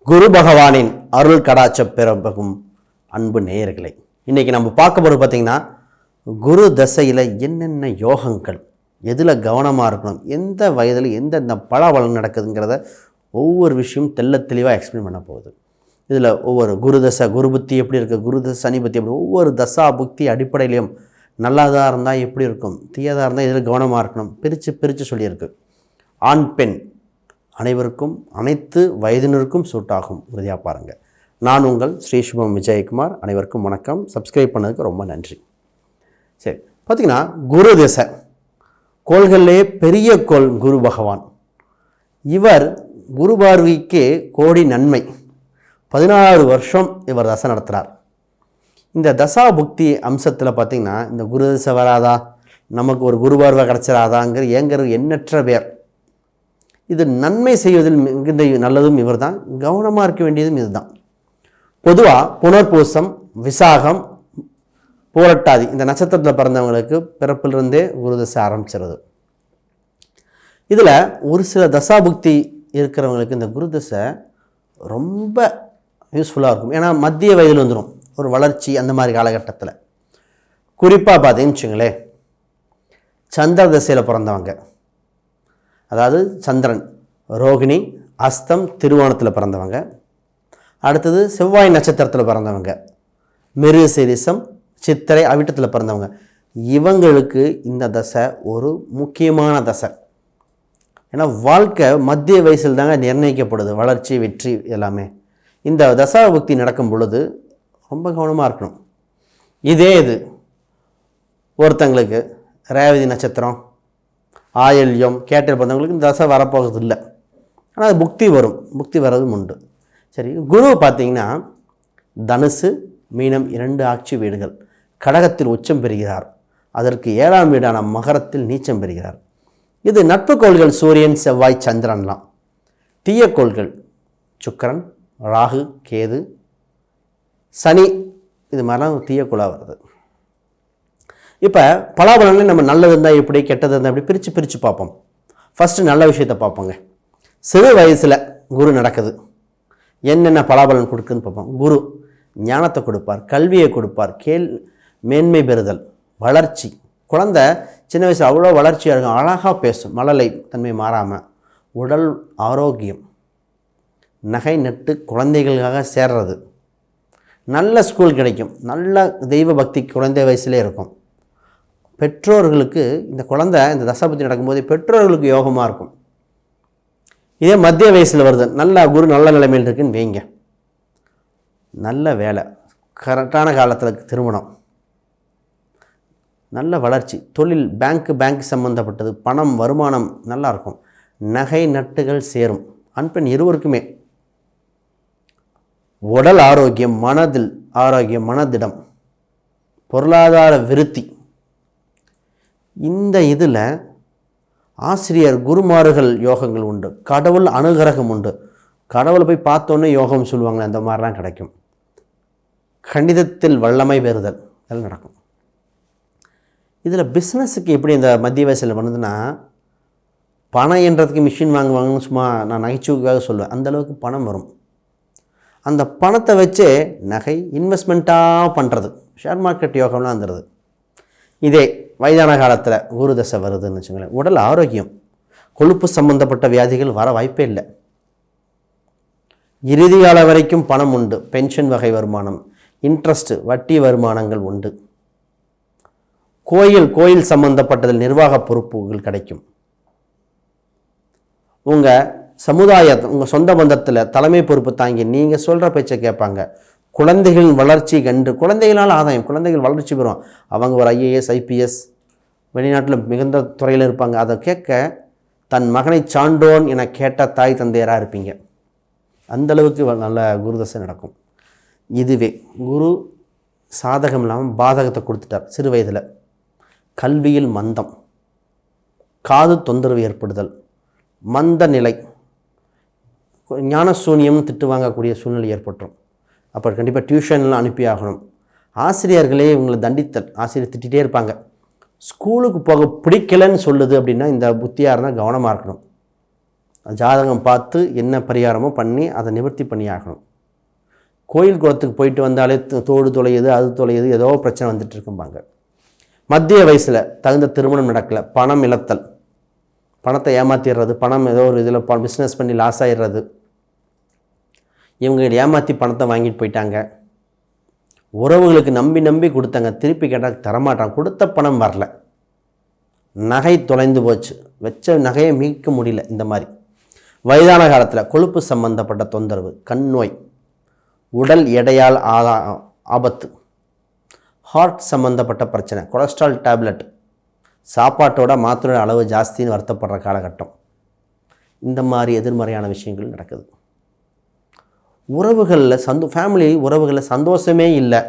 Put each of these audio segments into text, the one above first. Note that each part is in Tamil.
குரு பகவானின் அருள் கடாட்ச பெறப்பகும் அன்பு நேயர்களை, இன்றைக்கி நம்ம பார்க்க போகிறது பார்த்திங்கன்னா, குரு தசையில் என்னென்ன யோகங்கள், எதில் கவனமாக இருக்கணும், எந்த வயதில் எந்தெந்த பலாபலம் நடக்குதுங்கிறத ஒவ்வொரு விஷயம் தெள்ள தெளிவாக எக்ஸ்பிளைன் பண்ண போகுது. இதில் ஒவ்வொரு குரு தசை, குரு புத்தி எப்படி இருக்குது, குரு தசை சனி புத்தி எப்படி, ஒவ்வொரு தசா புக்தி அடிப்படையிலையும் நல்லதாக இருந்தால் எப்படி இருக்கும், தீயதாக இருந்தால் இதில் கவனமாக இருக்கணும், பிரித்து சொல்லியிருக்கு. ஆண் பெண் அனைவருக்கும், அனைத்து வயதினருக்கும் சூட்டாகும். உறுதியாக பாருங்கள். நான் உங்கள் ஸ்ரீ சுபம் விஜயகுமார். அனைவருக்கும் வணக்கம். சப்ஸ்கிரைப் பண்ணதுக்கு ரொம்ப நன்றி. சரி, பார்த்திங்கன்னா குரு திசை கோள்களிலே பெரிய கோள் குரு பகவான். இவர் குரு பார்வைக்கு கோடி நன்மை. 16 வருஷம் இவர் தசை நடத்துகிறார். இந்த தசா புக்தி அம்சத்தில் பார்த்திங்கன்னா, இந்த குரு தசை வராதா, நமக்கு ஒரு குரு பார்வை கிடச்சிடாதாங்கிற ஏங்கிறது எண்ணற்ற பேர். இது நன்மை செய்வதில் மிகுந்த நல்லதும் இவர் தான், கவனமாக இருக்க வேண்டியதும் இது தான். பொதுவாக புனர்பூசம், விசாகம், பூரட்டாதி இந்த நட்சத்திரத்தில் பிறந்தவங்களுக்கு பிறப்பிலிருந்தே குரு தசை ஆரம்பிச்சிருது. இதில் ஒரு சில தசாபுக்தி இருக்கிறவங்களுக்கு இந்த குரு தசை ரொம்ப யூஸ்ஃபுல்லாக இருக்கும். ஏன்னா மத்திய வயதில் வந்துடும், ஒரு வளர்ச்சி அந்த மாதிரி காலகட்டத்தில். குறிப்பாக பார்த்தீங்கன்னு வச்சுங்களேன், சந்திர தசையில் பிறந்தவங்க, அதாவது சந்திரன் ரோகிணி அஸ்தம் திருவோணத்தில் பிறந்தவங்க, அடுத்தது செவ்வாய் நட்சத்திரத்தில் பிறந்தவங்க, மிருகசீரிசம் சித்திரை அவிட்டத்தில் பிறந்தவங்க, இவங்களுக்கு இந்த தசை ஒரு முக்கியமான தசை. ஏன்னா வாழ்க்கை மத்திய வயசில் தாங்க நிர்ணயிக்கப்படுது, வளர்ச்சி வெற்றி எல்லாமே. இந்த தசாபுக்தி நடக்கும் பொழுது ரொம்ப கவனமாக இருக்கணும். இது ஒருத்தங்களுக்கு ரேவதி நட்சத்திரம், ஆயில்யம் கேட்டல் பிறந்தவங்களுக்கு இந்த தசை வரப்போகிறது இல்லை. ஆனால் அது புக்தி வரும், புக்தி வர்றதும் உண்டு. சரி, குரு பார்த்திங்கன்னா தனுசு மீனம் 2 ஆட்சி வீடுகள், கடகத்தில் உச்சம் பெறுகிறார். அதற்கு 7ஆம் வீடான மகரத்தில் நீச்சம் பெறுகிறார். இது நட்பு கோள்கள் சூரியன் செவ்வாய் சந்திரன்லாம். தீய கோள்கள் சுக்கிரன் ராகு கேது சனி, இது மாதிரிலாம் தீய கோளாக வருது. இப்போ பலாபலனை நம்ம நல்லது இருந்தால் எப்படி, கெட்டது இருந்தால் எப்படி பிரித்து பார்ப்போம். ஃபஸ்ட்டு நல்ல விஷயத்தை பார்ப்போங்க. சிறு வயசில் குரு நடக்குது, என்னென்ன பலாபலன் கொடுக்குதுன்னு பார்ப்போம். குரு ஞானத்தை கொடுப்பார், கல்வியை கொடுப்பார், மேன்மை பெறுதல், வளர்ச்சி. குழந்தை சின்ன வயசில் அவ்வளோ வளர்ச்சியாக இருக்கும், அழகாக பேசும், மழலை தன்மை மாறாமல். உடல் ஆரோக்கியம், நகை நட்டு குழந்தைகளுக்காக சேர்றது, நல்ல ஸ்கூல் கிடைக்கும், நல்ல தெய்வ பக்தி குழந்தை வயசுலேயே இருக்கும். பெற்றோர்களுக்கு இந்த குழந்தை இந்த தசாபுத்தி நடக்கும்போது பெற்றோர்களுக்கு யோகமாக இருக்கும். இதே மத்திய வயசில் வருது, நல்ல குரு நல்ல நிலைமையில் இருக்குன்னு வைங்க, நல்ல வேலை, கரெக்டான காலத்தில் திருமணம், நல்ல வளர்ச்சி, தொழில், பேங்க் சம்மந்தப்பட்டது, பணம் வருமானம் நல்லாயிருக்கும், நகை நட்டுகள் சேரும். ஆண் பெண் இருவருக்குமே உடல் ஆரோக்கியம், மனதில் ஆரோக்கியம், மனதிடம், பொருளாதார விருத்தி. இந்த இதில் ஆசிரியர் குருமார்கள் யோகங்கள் உண்டு, கடவுள் அனுகிரகம் உண்டு. கடவுளை போய் பார்த்தோன்னே யோகம் சொல்லுவாங்களே, அந்த மாதிரிலாம் கிடைக்கும். கணிதத்தில் வல்லமை பெறுதல் இதெல்லாம் நடக்கும். இதில் பிஸ்னஸுக்கு எப்படி இந்த மத்திய வயசில் பண்ணுதுன்னா, பணம் என்றதுக்கு மிஷின் வாங்குவாங்கன்னு சும்மா நான் நகைச்சுவைக்காக சொல்லுவேன். அந்தளவுக்கு பணம் வரும். அந்த பணத்தை வச்சு நகை இன்வெஸ்ட்மெண்ட்டாக பண்ணுறது, ஷேர் மார்க்கெட் யோகம்லாம் வந்துடுது. இதே வயதான காலத்தில் குரு தசை வருதுன்னு வச்சுங்களேன், உடல் ஆரோக்கியம், கொழுப்பு சம்பந்தப்பட்ட வியாதிகள் வர வாய்ப்பே இல்லை. இறுதி கால வரைக்கும் பணம் உண்டு, பென்ஷன் வகை வருமானம், இன்ட்ரெஸ்ட் வட்டி வருமானங்கள் உண்டு. கோயில் சம்பந்தப்பட்டதில் நிர்வாக பொறுப்புகள் கிடைக்கும். உங்கள் சமுதாயத்தை, உங்கள் சொந்த பந்தத்தில் தலைமை பொறுப்பு தாங்கி நீங்கள் சொல்கிற பேச்சை கேட்பாங்க. குழந்தைகளின் வளர்ச்சி கண்டு, குழந்தைகளால் ஆதாயம், குழந்தைகள் வளர்ச்சி பெறும். அவங்க ஒரு IAS IPS வெளிநாட்டில் மிகுந்த துறையில் இருப்பாங்க. அதை கேட்க தன் மகனை சான்றோன் என கேட்ட தாய் தந்தையராக இருப்பீங்க. அந்தளவுக்கு நல்ல குருதசை நடக்கும். இதுவே குரு சாதகம் இல்லாமல் பாதகத்தை கொடுத்துட்டார். சிறு வயதில் கல்வியில் மந்தம், காது தொந்தரவு ஏற்படுதல், மந்த நிலை, ஞான சூன்யம் திட்டு வாங்கக்கூடிய சூழ்நிலை ஏற்பட்டுரும். அப்போ கண்டிப்பாக டியூஷன்லாம் அனுப்பி ஆகணும். ஆசிரியர்களே இவங்களை தண்டித்தல், ஆசிரியர் திட்டிகிட்டே இருப்பாங்க. ஸ்கூலுக்கு போக பிடிக்கலைன்னு சொல்லுது அப்படின்னா இந்த புத்தியாக இருந்தால் கவனமாக இருக்கணும். ஜாதகம் பார்த்து என்ன பரிகாரமோ பண்ணி அதை நிவர்த்தி பண்ணி ஆகணும். கோயில் குளத்துக்கு போயிட்டு வந்தாலே தோடு தொலையுது, அது தொலையுது, ஏதோ பிரச்சனை வந்துட்டு இருக்கும்பாங்க. மத்திய வயசில் தகுந்த திருமணம் நடக்கலை, பணம் இழத்தல், பணத்தை ஏமாற்றிடுறது, பணம் ஏதோ ஒரு இதில் பிஸ்னஸ் பண்ணி லாஸ் ஆகிடுறது, இவங்க ஏமாற்றி பணத்தை வாங்கிட்டு போயிட்டாங்க, உறவுகளுக்கு நம்பி நம்பி கொடுத்தாங்க, திருப்பி கேட்டால் தரமாட்டான், கொடுத்த பணம் வரல, நகை தொலைந்து போச்சு, வச்ச நகையை மீட்க முடியல. இந்த மாதிரி வயதான காலத்தில் கொழுப்பு சம்பந்தப்பட்ட தொந்தரவு, கண் நோய், உடல் எடையால் ஆபத்து, ஹார்ட் சம்மந்தப்பட்ட பிரச்சனை, கொலஸ்ட்ரால் டேப்லெட், சாப்பாட்டோட மாத்திரையோட அளவு ஜாஸ்தின்னு வருத்தப்படுற காலகட்டம், இந்த மாதிரி எதிர்மறையான விஷயங்கள் நடக்குது. உறவுகளில் ஃபேமிலி உறவுகளில் சந்தோஷமே இல்லை,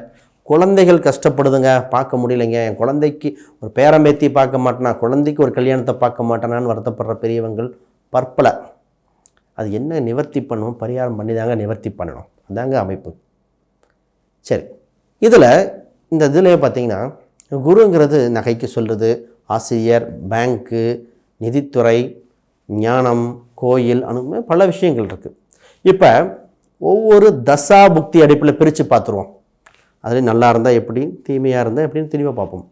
குழந்தைகள் கஷ்டப்படுதுங்க, பார்க்க முடியலைங்க, என் குழந்தைக்கு ஒரு பேரம்பேத்தி பார்க்க மாட்டேனா, குழந்தைக்கு ஒரு கல்யாணத்தை பார்க்க மாட்டேனான்னு வருத்தப்படுற பெரியவங்கள் பற்பல. அது என்ன நிவர்த்தி பண்ணணும், பரிகாரம் பண்ணி தாங்க நிவர்த்தி பண்ணணும், அதாங்க அமைப்பு. சரி, இதில் இந்த இதில் பார்த்திங்கன்னா குருங்கிறது நகைக்கு சொல்கிறது, ஆசிரியர், பேங்க்கு, நிதித்துறை, ஞானம், கோயில், பல விஷயங்கள் இருக்குது. இப்போ ஒவ்வொரு தசா புக்தி அடிப்பில் பிரித்து பார்த்துருவோம். அதில் நல்லா இருந்தால் எப்படி, தீமையாக இருந்தால் எப்படின்னு தெளிவாக பார்ப்போம்.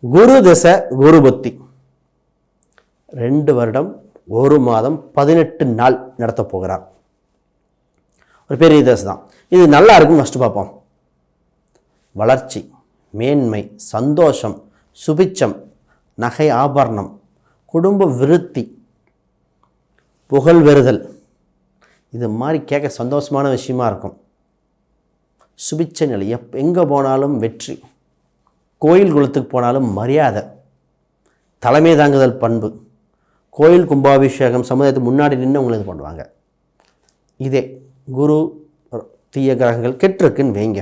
குரு தசை, குரு புத்தி 2 வருடம் 1 மாதம் 18 நாள் நடத்த போகிறார். ஒரு பெரிய தசை தான் இது. நல்லா இருக்குன்னு ஃபஸ்ட்டு பார்ப்போம். வளர்ச்சி, மேன்மை, சந்தோஷம், சுபிச்சம், நகை ஆபரணம், குடும்ப விருத்தி, புகழ் பெறுதல், இது மாதிரி கேட்க சந்தோஷமான விஷயமா இருக்கும். சுபிச்ச நிலை, எங்கே போனாலும் வெற்றி, கோயில் குளத்துக்கு போனாலும் மரியாதை, தலைமை தாங்குதல் பண்பு, கோயில் கும்பாபிஷேகம், சமுதாயத்துக்கு முன்னாடி நின்று உங்களை இது பண்ணுவாங்க. இதே குரு தீய கிரகங்கள் கெட்டிருக்குன்னு வைங்க,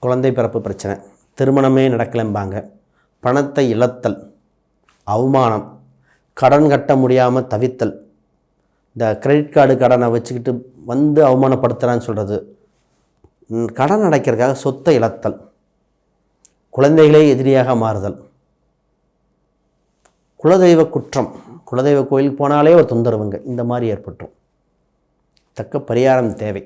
குழந்தை பிறப்பு பிரச்சனை, திருமணமே நடக்கலம்பாங்க, பணத்தை இழத்தல், அவமானம், கடன் கட்ட முடியாமல் தவித்தல், இந்த கிரெடிட் கார்டு கடனை வச்சுக்கிட்டு வந்து அவமானப்படுத்துகிறான்னு சொல்கிறது, கடன் அடைக்கிறதுக்காக சொத்தை இழத்தல், குழந்தைகளே எதிரியாக மாறுதல், குலதெய்வ குற்றம், குலதெய்வ கோயிலுக்கு போனாலே ஒரு தொந்தரவுங்க, இந்த மாதிரி ஏற்பட்டுரும். தக்க பரிகாரம் தேவை.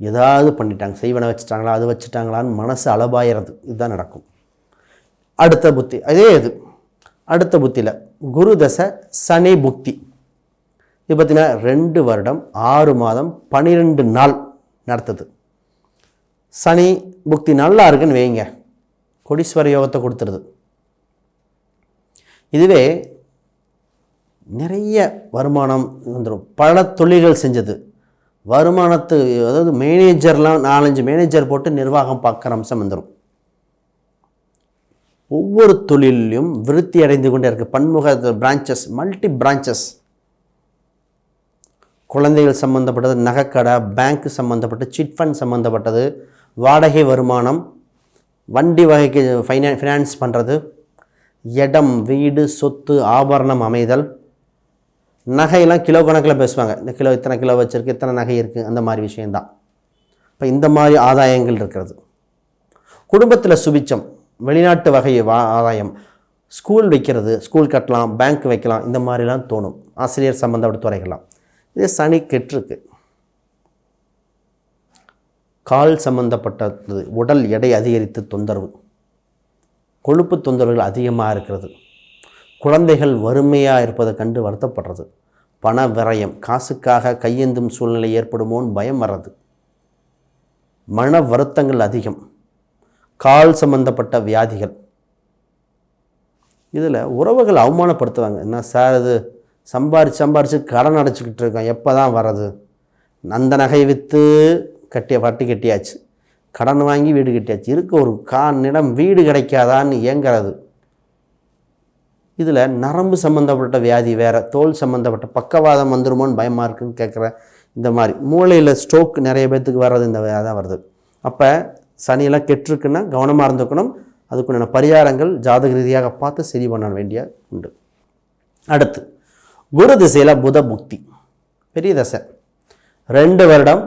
ஏதாவது பண்ணிட்டாங்க, செய்வனை வச்சுட்டாங்களா, அது வச்சுட்டாங்களான்னு மனசு அளபாயிறது, இதுதான் நடக்கும். அடுத்த புத்தி அதே இது. அடுத்த புத்தியில் குரு தசை, சனி புக்தி, இது பார்த்திங்கன்னா 2 வருடம் 6 மாதம் 12 நாள் நடத்துது. சனி புக்தி நல்லா இருக்குன்னு வைங்க, கோடீஸ்வர யோகத்தை கொடுத்துருது. இதுவே நிறைய வருமானம் வந்துடும், பல தொழில்கள் செஞ்சது, வருமானத்து, அதாவது மேனேஜர்லாம் 4-5 மேனேஜர் போட்டு நிர்வாகம் பார்க்குற அம்சம் வந்துடும். ஒவ்வொரு தொழிலையும் விருத்தி அடைந்து கொண்டே இருக்குது, பன்முக பிரான்ச்சஸ், மல்டி பிரான்ச்சஸ், குழந்தைகள் சம்மந்தப்பட்டது, நகைக்கடை, பேங்க் சம்மந்தப்பட்ட, சிட் ஃபண்ட் சம்மந்தப்பட்டது, வாடகை வருமானம், வண்டி வகைக்கு ஃபினான்ஸ் பண்ணுறது, இடம், வீடு, சொத்து, ஆபரணம் அமைதல், நகையெல்லாம் கிலோ கணக்கில் பேசுவாங்க, இந்த கிலோ இத்தனை கிலோ வச்சுருக்கு, இத்தனை நகை இருக்குது, அந்த மாதிரி விஷயந்தான். இப்போ இந்த மாதிரி ஆதாயங்கள் இருக்கிறது. குடும்பத்தில் சுபிச்சம், வெளிநாட்டு வகை ஆதாயம், ஸ்கூல் வைக்கிறது, ஸ்கூல் கட்டலாம், பேங்க் வைக்கலாம், இந்த மாதிரிலாம் தோணும். ஆசிரியர் சம்மந்தப்பட்ட துறைகள்லாம். இதே சனி கெட்டிருக்கு. கால் சம்பந்தப்பட்டது, உடல் எடை அதிகரித்து தொந்தரவு, கொழுப்பு தொந்தரவுகள் அதிகமாக இருக்கிறது, குழந்தைகள் வறுமையாக இருப்பதை கண்டு வருத்தப்படுறது, பண விரயம், காசுக்காக கையேந்தும் சூழ்நிலை ஏற்படுமோன்னு பயம் வர்றது, மன வருத்தங்கள் அதிகம், கால் சம்பந்தப்பட்ட வியாதிகள். இதில் உறவுகள் அவமானப்படுத்துவாங்க. என்ன சார் இது சம்பாரித்து கடன் அடைச்சிக்கிட்டு இருக்கோம், எப்போ தான் வர்றது, அந்த நகை விற்று வட்டி கட்டியாச்சு, கடன் வாங்கி வீடு கட்டியாச்சு, இருக்க ஒரு நிலம் வீடு கிடைக்காதான்னு ஏங்கிறது. இதில் நரம்பு சம்மந்தப்பட்ட வியாதி வேறு, தோல் சம்மந்தப்பட்ட பக்கவாதம் வந்துருமோன்னு பயமாக இருக்குன்னு கேட்குற, இந்த மாதிரி மூளையில் ஸ்ட்ரோக் நிறைய பேர்த்துக்கு வர்றது இந்த தான் வருது. அப்போ சனியெல்லாம் கெட்டிருக்குன்னா கவனமாக இருந்துக்கணும். அதுக்குண்டான பரிகாரங்கள் ஜாதக ரீதியாக பார்த்து சரி பண்ண வேண்டிய உண்டு. அடுத்து குரு திசையில் புத புக்தி, பெரிய தசை, 2 வருடம்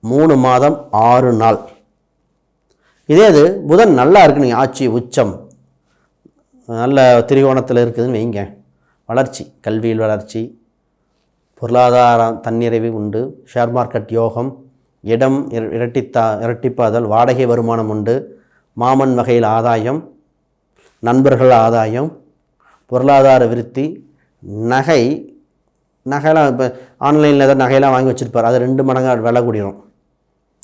3 மாதம் 6 நாள். இதே இது புதன் நல்லா இருக்குன்னு, ஆட்சி உச்சம் நல்ல திரிகோணத்தில் இருக்குதுன்னு வைங்க, வளர்ச்சி, கல்வியில் வளர்ச்சி, பொருளாதாரம் தன்னிறைவு உண்டு, ஷேர் மார்க்கெட் யோகம், இடம் இரட்டிப்பாதல், வாடகை வருமானம் உண்டு, மாமன் வகையில் ஆதாயம், நண்பர்கள் ஆதாயம், பொருளாதார விருத்தி, நகைலாம் இப்போ ஆன்லைனில் ஏதாவது நகையெல்லாம் வாங்கி வச்சுருப்பார், அது 2 மடங்கு விலை கூடிரும்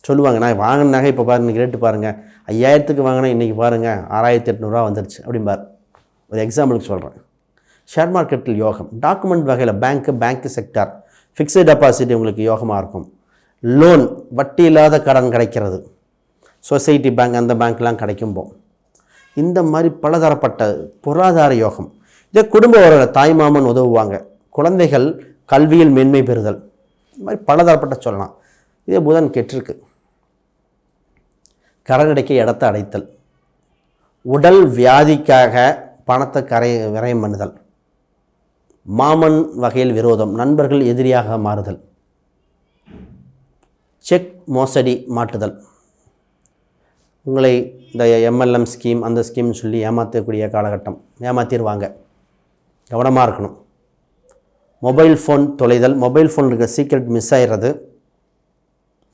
சொல்லுவாங்க. நான் வாங்கின நகை இப்போ பாருங்கள், ரேட்டு பாருங்கள், 5000க்கு வாங்கினா இன்றைக்கி பாருங்கள் 6800 வந்துருச்சு அப்படிம்பார். ஒரு எக்ஸாம்பிளுக்கு சொல்கிறேன். ஷேர் மார்க்கெட்டில் யோகம், டாக்குமெண்ட் வகையில் பேங்க்கு செக்டார், ஃபிக்ஸட் டெபாசிட் உங்களுக்கு யோகமாக இருக்கும். லோன், வட்டி இல்லாத கடன் கிடைக்கிறது, சொசைட்டி பேங்க் அந்த பேங்க்லாம் கிடைக்கும். இந்த மாதிரி பலதரப்பட்ட பொருளாதார யோகம். இதே குடும்ப உறவில் தாய்மாமன் உதவுவாங்க, குழந்தைகள் கல்வியில் மேன்மை பெறுதல், இந்த மாதிரி பலதரப்பட்ட சொல்லலாம். இதே புதன் கெட்டிருக்கு. கரநடைக்க இடத்தை அடைத்தல், உடல் வியாதிக்காக பணத்தை விரயம் பண்ணுதல், மாமன் வகையில் விரோதம், நண்பர்கள் எதிரியாக மாறுதல், செக் மோசடி மாட்டுதல், உங்களை இந்த எம்எல்எம் ஸ்கீம் அந்த ஸ்கீம்னு சொல்லி ஏமாற்றக்கூடிய காலகட்டம், ஏமாற்றிடுவாங்க, கவனமாக இருக்கணும். மொபைல் ஃபோன் தொலைதல், மொபைல் ஃபோன் இருக்க சீக்ரெட் மிஸ் ஆகிடுறது,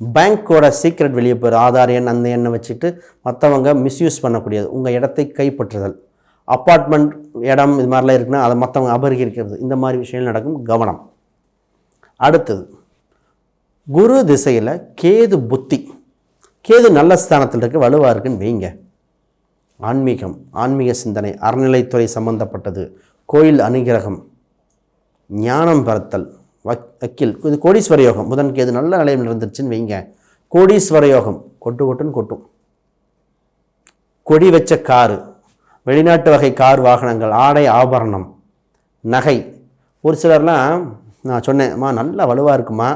பேங்க்கோட சீக்ரெட் வெளியே போகிற ஆதார் எண் அந்த எண்ணை வச்சுட்டு மற்றவங்க மிஸ்யூஸ் பண்ணக்கூடியது, உங்கள் இடத்தை கைப்பற்றுதல், அப்பார்ட்மெண்ட் இடம் இது மாதிரிலாம் இருக்குன்னா அதை மற்றவங்க அபகரிக்கிறது, இந்த மாதிரி விஷயங்கள் நடக்கும், கவனம். அடுத்தது குரு திசையில் கேது புத்தி, கேது நல்ல ஸ்தானத்தில் இருக்க வலுவாக இருக்குன்னு வைங்க. ஆன்மீக சிந்தனை, அறநிலைத்துறை சம்பந்தப்பட்டது, கோயில் அனுகிரகம், ஞானம் பரத்தல், வக்கீல், இது கோடீஸ்வர யோகம். புதன் கேது நல்ல நிலையில் இருந்துருச்சுன்னு வைங்க, கோடீஸ்வர யோகம் கொட்டுன்னு கொட்டும். கொடி வச்ச காரு, வெளிநாட்டு வகை கார் வாகனங்கள், ஆடை ஆபரணம், நகை. ஒரு சிலர்லாம் நான் சொன்னேன்மா நல்லா வலுவாக இருக்குமா,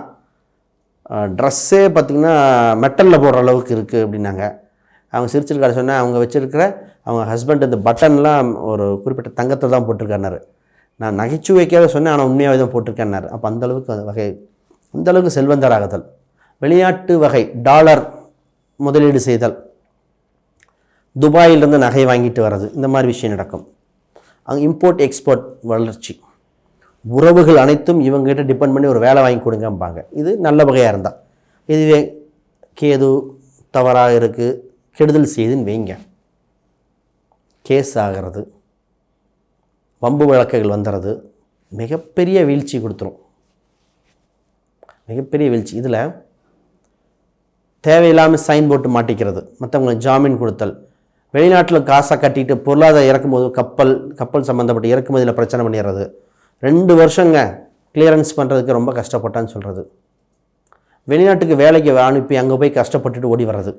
ட்ரெஸ்ஸே பார்த்திங்கன்னா மெட்டலில் போடுற அளவுக்கு இருக்குது அப்படின்னாங்க. அவங்க சிரிச்சிருக்காரு. சொன்னேன் அவங்க வச்சுருக்கிற அவங்க ஹஸ்பண்ட் இந்த பட்டன்லாம் ஒரு குறிப்பிட்ட தங்கத்தில் தான் போட்டிருக்காரு. நான் நகைச்சுவைக்காக சொன்னேன், ஆனால் உண்மையாகவே தான் போட்டிருக்கேன்னாரு. அப்போ அந்தளவுக்கு செல்வந்தராகுதல், வெளிநாட்டு வகை டாலர் முதலீடு செய்தல், துபாயிலிருந்து நகை வாங்கிட்டு வர்றது, இந்த மாதிரி விஷயம் நடக்கும். அங்கே இம்போர்ட் எக்ஸ்போர்ட் வளர்ச்சி, உறவுகள் அனைத்தும் இவங்ககிட்ட டிபெண்ட் பண்ணி ஒரு வேலை வாங்கி கொடுங்கம்பாங்க. இது நல்ல வகையாக இருந்தால். இதுவே கேது தவறாக இருக்குது, கெடுதல் செய்துன்னு வைங்க, கேஸ் ஆகிறது, வம்பு வழக்குகள் வந்துடுறது, மிகப்பெரிய வீழ்ச்சி கொடுத்துரும், மிகப்பெரிய வீழ்ச்சி. இதில் தேவையில்லாமல் சைன் போட்டு மாட்டிக்கிறது, மற்றவங்களுக்கு ஜாமீன் கொடுத்தல், வெளிநாட்டில் காசை கட்டிட்டு பொருளாதாரம் இறக்கும்போது கப்பல் சம்மந்தப்பட்ட இறக்குமதியில் பிரச்சனை பண்ணிடுறது, 2 வருஷங்க கிளியரன்ஸ் பண்ணுறதுக்கு ரொம்ப கஷ்டப்பட்டான்னு சொல்கிறது, வெளிநாட்டுக்கு வேலைக்கு அனுப்பி அங்கே போய் கஷ்டப்பட்டுட்டு ஓடி வர்றது,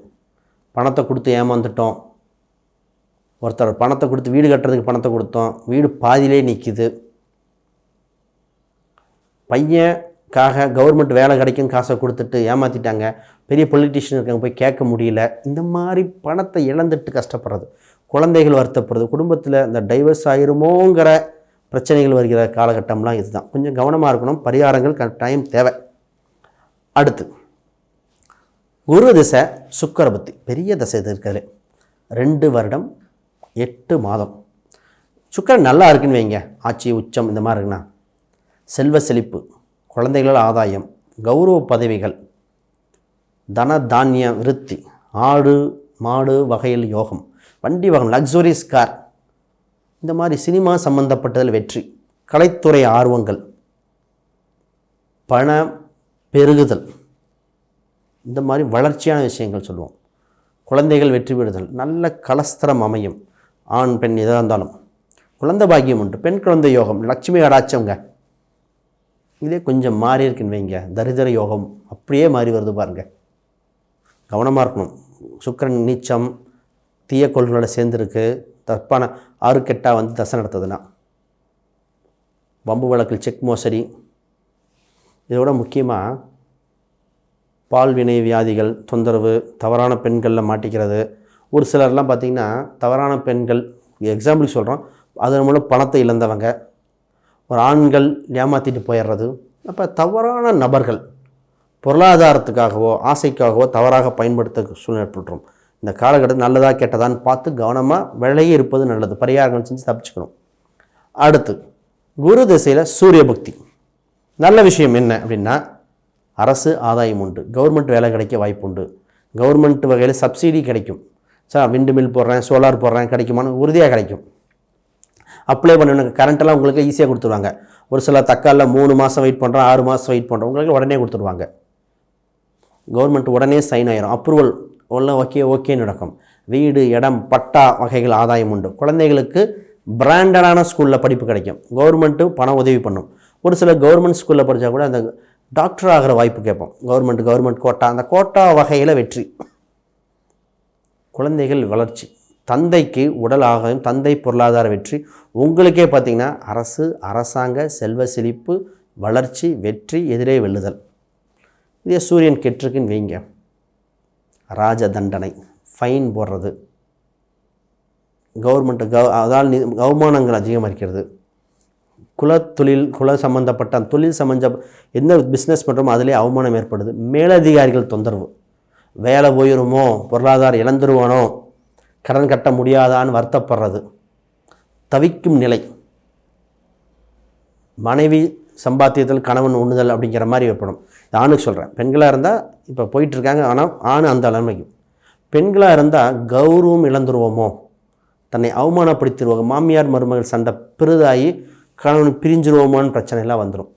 பணத்தை கொடுத்து ஏமாந்துட்டோம், ஒருத்தர் பணத்தை கொடுத்து வீடு கட்டுறதுக்கு பணத்தை கொடுத்தோம், வீடு பாதியிலே நிற்கிது, பையனுக்காக கவர்மெண்ட் வேலை கிடைக்கும் காசை கொடுத்துட்டு ஏமாற்றிட்டாங்க, பெரிய பொலிட்டீஷியன் இருக்காங்க போய் கேட்க முடியல, இந்த மாதிரி பணத்தை இழந்துட்டு கஷ்டப்படுறது, குழந்தைகள் வருத்தப்படுறது, குடும்பத்தில் இந்த டைவர்ஸ் ஆயிருமோங்கிற பிரச்சனைகள் வருகிற காலகட்டம்லாம் இதுதான். கொஞ்சம் கவனமாக இருக்கணும், பரிகாரங்கள் டைம் தேவை. அடுத்து குரு திசை சுக்கிர புத்தி, பெரிய திசை இது இருக்கிறது, 2 வருடம் 8 மாதம். சுக்கிரன் நல்லா இருக்குன்னு வைங்க, ஆட்சி உச்சம் இந்த மாதிரி இருக்குன்னா செல்வ செழிப்பு, குழந்தைகளால் ஆதாயம், கௌரவ பதவிகள், தன தானிய விருத்தி, ஆடு மாடு வகையில் யோகம், வண்டி வாகனம் லக்ஸுரியஸ் கார், இந்த மாதிரி சினிமா சம்பந்தப்பட்டதில் வெற்றி, கலைத்துறை ஆர்வங்கள், பண பெருகுதல், இந்த மாதிரி வளர்ச்சியான விஷயங்கள் சொல்லுவோம். குழந்தைகள் வெற்றி பெறுதல், நல்ல கலஸ்திரம் அமையும், ஆண் பெண் எதாக இருந்தாலும், குழந்தை பாக்கியம் உண்டு, பெண் குழந்தை யோகம், லட்சுமி கடாச்சவங்க. இதே கொஞ்சம் மாறி இருக்குன்னு வைங்க, தரித்திர யோகம் அப்படியே மாறி வருது பாருங்கள், கவனமாக இருக்கணும். சுக்கிரன் நீச்சம் தீய கொள்கைகளோட சேர்ந்துருக்கு, தப்பான 6 கெட்டா தசை நடத்துதுன்னா, வம்பு வழக்கில் செக் மோசடி, இதோட முக்கியமாக பால்வினை வியாதிகள் தொந்தரவு, தவறான பெண்களில் மாட்டிக்கிறது. ஒரு சிலர்லாம் பார்த்திங்கன்னா தவறான பெண்கள், எக்ஸாம்பிளுக்கு சொல்கிறோம், அதன் மூலம் பணத்தை இழந்தவங்க, ஒரு ஆண்கள் ஏமாற்றிட்டு போயிடுறது. அப்போ தவறான நபர்கள் பொருளாதாரத்துக்காகவோ ஆசைக்காகவோ தவறாக பயன்படுத்த சூழ்நிலை ஏற்பட்டுரும். இந்த காலகட்டத்தில் நல்லதா கெட்டதான்னு பார்த்து கவனமாக விலகி இருப்பது நல்லது, பரிகாரங்கள் செஞ்சு தப்பிச்சுக்கணும். அடுத்து குரு திசையில் சூரிய புக்தி. நல்ல விஷயம் என்ன அப்படின்னா, அரசு ஆதாயம் உண்டு, கவர்மெண்ட் வேலை கிடைக்க வாய்ப்பு உண்டு, கவர்மெண்ட் வகையில் சப்சிடி கிடைக்கும். சார் விண்டு மில் போடுறேன், சோலார் போடுறேன், கிடைக்குமான்னு உறுதியாக கிடைக்கும். அப்ளை பண்ணணும், கரண்ட்டெல்லாம் உங்களுக்கு ஈஸியாக கொடுத்துருவாங்க. ஒரு சில தக்காலில் 3 மாதம் வெயிட் பண்ணுறோம், 6 மாதம் வெயிட் பண்ணுறோம், உங்களுக்கு உடனே கொடுத்துருவாங்க. கவர்மெண்ட் உடனே சைன் ஆயிரும், அப்ரூவல் எல்லாம் ஓகேன்னு நடக்கும். வீடு, இடம், பட்டா வகைகள் ஆதாயம் உண்டு. குழந்தைகளுக்கு பிராண்டடான ஸ்கூலில் படிப்பு கிடைக்கும், கவர்மெண்ட்டு பணம் உதவி பண்ணும். ஒரு சில கவர்மெண்ட் ஸ்கூலில் படித்தா கூட அந்த டாக்டர் ஆகிற வாய்ப்பு கேட்போம். கவர்மெண்ட் கோட்டா, அந்த கோட்டா வகையில் வெற்றி. குழந்தைகள் வளர்ச்சி, தந்தைக்கு உடல் ஆகாயம், தந்தை பொருளாதார வெற்றி. உங்களுக்கே பார்த்திங்கன்னா அரசாங்க செல்வ செழிப்பு, வளர்ச்சி, வெற்றி, எதிரே வெல்லுதல். இதே சூரியன் கெட்டிருக்குன்னு வைங்க, ராஜ தண்டனை, ஃபைன் போடுறது, கவர்மெண்ட்டு அதால் அவமானங்கள் அதிகமாக இருக்கிறது. குலத்தொழில், சம்மந்தப்பட்ட தொழில் என்ன பிஸ்னஸ் பண்ணுறோமோ அதிலே அவமானம் ஏற்படுது. மேலதிகாரிகள் தொந்தரவு, வேலை போயிருமோ, பொருளாதாரம் இழந்துருவானோ, கடன் கட்ட முடியாதான்னு வருத்தப்படுறது, தவிக்கும் நிலை, மனைவி சம்பாத்தியத்தில் கணவன் உண்ணுதல் அப்படிங்கிற மாதிரி ஏற்படும். ஆணுக்கு சொல்கிறேன், பெண்களாக இருந்தால் இப்போ போயிட்டுருக்காங்க, ஆனால் ஆண் அந்த நிலைமைக்கு. பெண்களாக இருந்தால் கௌரவம் இழந்துருவோமோ, தன்னை அவமானப்படுத்திடுவோம், மாமியார் மருமகள் சண்டை பெரிதாகி கணவன் பிரிஞ்சிருவோமோன்னு பிரச்சனைலாம் வந்துடும்.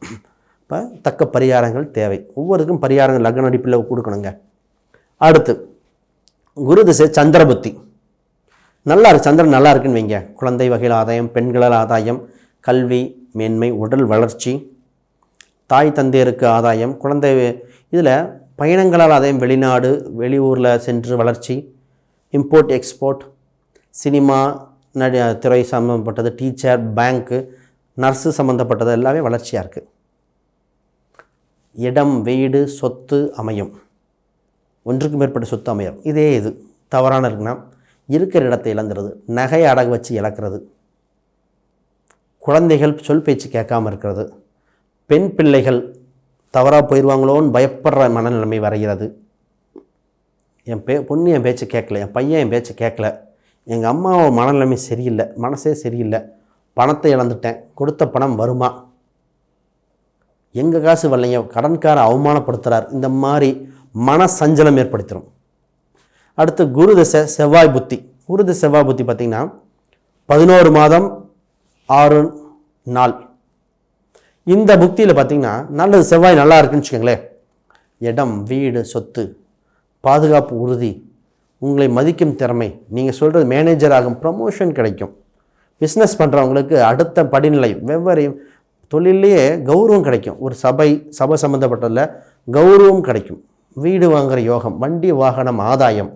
இப்போ தக்க பரிகாரங்கள் தேவை. ஒவ்வொருக்கும் பரிகாரங்கள் லக்ன அடிப்பில் கொடுக்கணுங்க. அடுத்து குரு திசை சந்திர புத்தி. நல்லா இருக்கு, சந்திரன் நல்லா இருக்குன்னு வைங்க, குழந்தை வகையில் ஆதாயம், பெண்களால் ஆதாயம், கல்வி மேன்மை, உடல் வளர்ச்சி, தாய் தந்தையருக்கு ஆதாயம், குழந்தை இதில் பயணங்களால் ஆதாயம், வெளிநாடு வெளியூரில் சென்று வளர்ச்சி, இம்போர்ட் எக்ஸ்போர்ட், சினிமா துறை சம்மந்தப்பட்டது, டீச்சர், பேங்க்கு, நர்ஸு சம்மந்தப்பட்டது எல்லாமே வளர்ச்சியாக இருக்குது. இடம், வீடு, சொத்து அமையும், ஒன்றுக்கு மேற்பட்ட சொத்து அமையும். இதே இது தவறான இருக்குன்னா இருக்கிற இடத்தை இழந்துறது, நகையை அடகு வச்சு இழக்கிறது, குழந்தைகள் சொல் பேச்சு கேட்காமல் இருக்கிறது, பெண் பிள்ளைகள் தவறாக போயிடுவாங்களோன்னு பயப்படுற மனநிலைமை வரைகிறது. என் பொண்ணு என் பேச்சு கேட்கல, என் பையன் என் பேச்சு கேட்கல, எங்கள் அம்மாவை மனநிலைமை சரியில்லை, மனசே சரியில்லை, பணத்தை இழந்துட்டேன், கொடுத்த பணம் வருமா, எங்கள் காசு வரலைங்க, கடன்கார அவமானப்படுத்துகிறார், இந்த மாதிரி மன சஞ்சலம் ஏற்படுத்திடும். அடுத்து குரு திசை செவ்வாய் புத்தி. குரு திசை செவ்வாய் புத்தி பார்த்திங்கன்னா 11 மாதம் 6 நாள். இந்த புக்தியில் பார்த்திங்கன்னா நல்லது, செவ்வாய் நல்லா இருக்குன்னு வச்சுக்கோங்களேன். இடம், வீடு, சொத்து, பாதுகாப்பு உறுதி, உங்களை மதிக்கும் திறமை, நீங்கள் சொல்கிறது மேனேஜர் ஆகும், ப்ரமோஷன் கிடைக்கும். பிஸ்னஸ் பண்ணுறவங்களுக்கு அடுத்த படிநிலை, வெவ்வேறு தொழிலையே கௌரவம் கிடைக்கும். ஒரு சபை சம்மந்தப்பட்டதில் கௌரவம் கிடைக்கும். வீடு வாங்குகிற யோகம், வண்டி வாகனம் ஆதாயம்,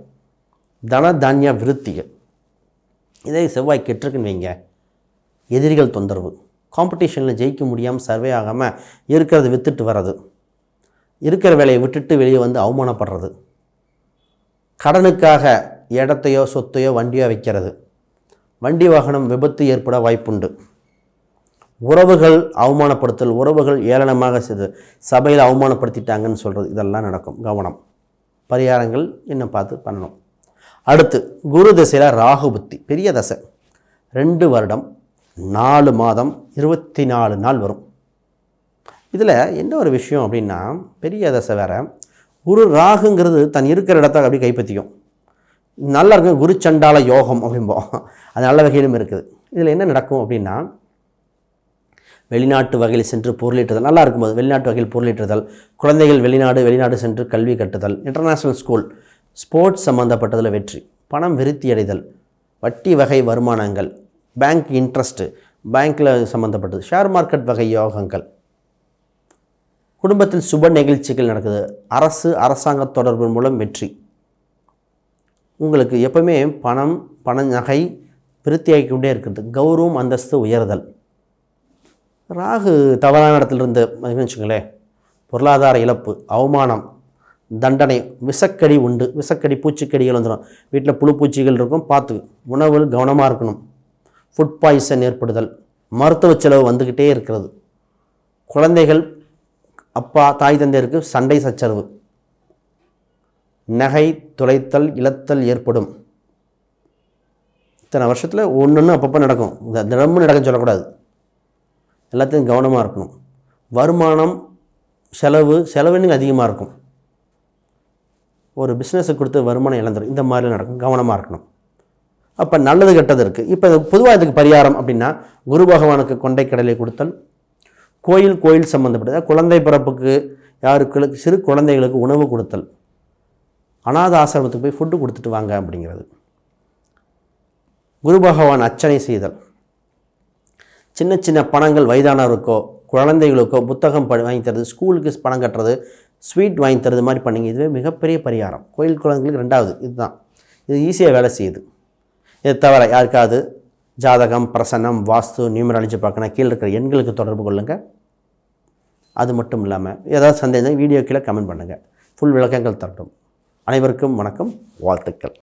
தன தானிய விருத்திகள். இதே செவ்வாய் கெட்டிருக்குன்னு வைங்க, எதிரிகள் தொந்தரவு, காம்படிஷனில் ஜெயிக்க முடியாமல் சர்வே ஆகாமல் இருக்கிறத விற்றுட்டு வர்றது, இருக்கிற வேலையை விட்டுட்டு வெளியே வந்து அவமானப்படுறது, கடனுக்காக இடத்தையோ சொத்தையோ வண்டியோ வைக்கிறது, வண்டி வாகனம் விபத்து ஏற்பட வாய்ப்புண்டு, உறவுகள் அவமானப்படுத்தல், உறவுகள் ஏளனமாக செய்து சபையில் அவமானப்படுத்திட்டாங்கன்னு சொல்கிறது, இதெல்லாம் நடக்கும். கவனம், பரிகாரங்கள் என்ன பார்த்து பண்ணணும். அடுத்து குரு திசையில் ராகு புத்தி, பெரிய தசை, 2 வருடம் 4 மாதம் 24 நாள் வரும். இதில் என்ன ஒரு விஷயம் அப்படின்னா, பெரிய தசை வேறு, குரு ராகுங்கிறது தன் இருக்கிற இடத்த அப்படி கைப்பற்றிக்கும். நல்லா இருக்கும், குரு சண்டால யோகம் அப்படிம்போம், அது நல்ல வகையிலும் இருக்குது. இதில் என்ன நடக்கும் அப்படின்னா, வெளிநாட்டு வகையில் சென்று பொருளீட்டுதல், நல்லா இருக்கும்போது வெளிநாட்டு வகையில் பொருளீட்டுதல், குழந்தைகள் வெளிநாடு சென்று கல்வி கட்டுதல், இன்டர்நேஷ்னல் ஸ்கூல், ஸ்போர்ட்ஸ் சம்மந்தப்பட்டதில் வெற்றி, பணம் விருத்தி அடைதல், வட்டி வகை வருமானங்கள், பேங்க் இன்ட்ரெஸ்ட்டு, பேங்க்கில் சம்மந்தப்பட்டது, ஷேர் மார்க்கெட் வகை யோகங்கள், குடும்பத்தில் சுப நிகழ்ச்சிகள் நடக்குது, அரசாங்க தொடர்பு மூலம் வெற்றி. உங்களுக்கு எப்பவுமே பண நகை விருத்தியாகி கொண்டே இருக்கிறது, கௌரவம் அந்தஸ்து உயர்தல். ராகு தவறான இடத்துலேருந்து வச்சுங்களேன், பொருளாதார இழப்பு, அவமானம், தண்டனை, விஷக்கடி உண்டு, விஷக்கடி பூச்சிக்கடிகள் வந்துடும், வீட்டில் புழு பூச்சிகள் இருக்கும், பார்த்து உணவில் கவனமாக இருக்கணும், ஃபுட் பாய்சன் ஏற்படுதல், மருத்துவ செலவு வந்துக்கிட்டே இருக்கிறது, குழந்தைகள் அப்பா தாய் தந்தையருக்கு சண்டை சச்சரவு, நகை துளைத்தல் இழத்தல் ஏற்படும். இத்தனை வருஷத்தில் ஒன்று அப்பப்போ நடக்கும், தினமும் நடக்குன்னு சொல்லக்கூடாது. எல்லாத்தையும் கவனமாக இருக்கணும். வருமானம் செலவுன்னு அதிகமாக இருக்கும். ஒரு பிஸ்னஸை கொடுத்து வருமானம் இழந்துடும். இந்த மாதிரிலாம் நடக்கும், கவனமாக இருக்கணும். அப்போ நல்லது கெட்டது இருக்குது. இப்போ பொதுவாக இதுக்கு பரிகாரம் அப்படின்னா குரு பகவானுக்கு கொண்டை கடலை கொடுத்தல், கோயில் சம்மந்தப்பட்டது, குழந்தை பிறப்புக்கு யாருக்கு சிறு குழந்தைகளுக்கு உணவு கொடுத்தல், அநாத ஆசிரமத்துக்கு போய் ஃபுட்டு கொடுத்துட்டு வாங்க அப்படிங்கிறது, குரு பகவான் அர்ச்சனை செய்தல், சின்ன சின்ன பணங்கள் வயதானவருக்கோ குழந்தைகளுக்கோ புத்தகம் வாங்கி தரது, ஸ்கூலுக்கு பணம் கட்டுறது, ஸ்வீட் வாங்கி தரது மாதிரி பண்ணிங்க. இதுவே மிகப்பெரிய பரிகாரம். கோயில் குழந்தைங்களுக்கு 2வது இதுதான். இது ஈஸியாக வேலை செய்யுது. இதை தவிர யாருக்காவது ஜாதகம், பிரசன்னம், வாஸ்து, நியூமராலஜி பார்க்கணும், கீழே இருக்கிற எண்களுக்கு தொடர்பு கொள்ளுங்கள். அது மட்டும் இல்லாமல் ஏதாவது சந்தேகம் வீடியோ கீழே கமெண்ட் பண்ணுங்கள். ஃபுல் விளக்கங்கள் தரட்டும். அனைவருக்கும் வணக்கம், வாழ்த்துக்கள்.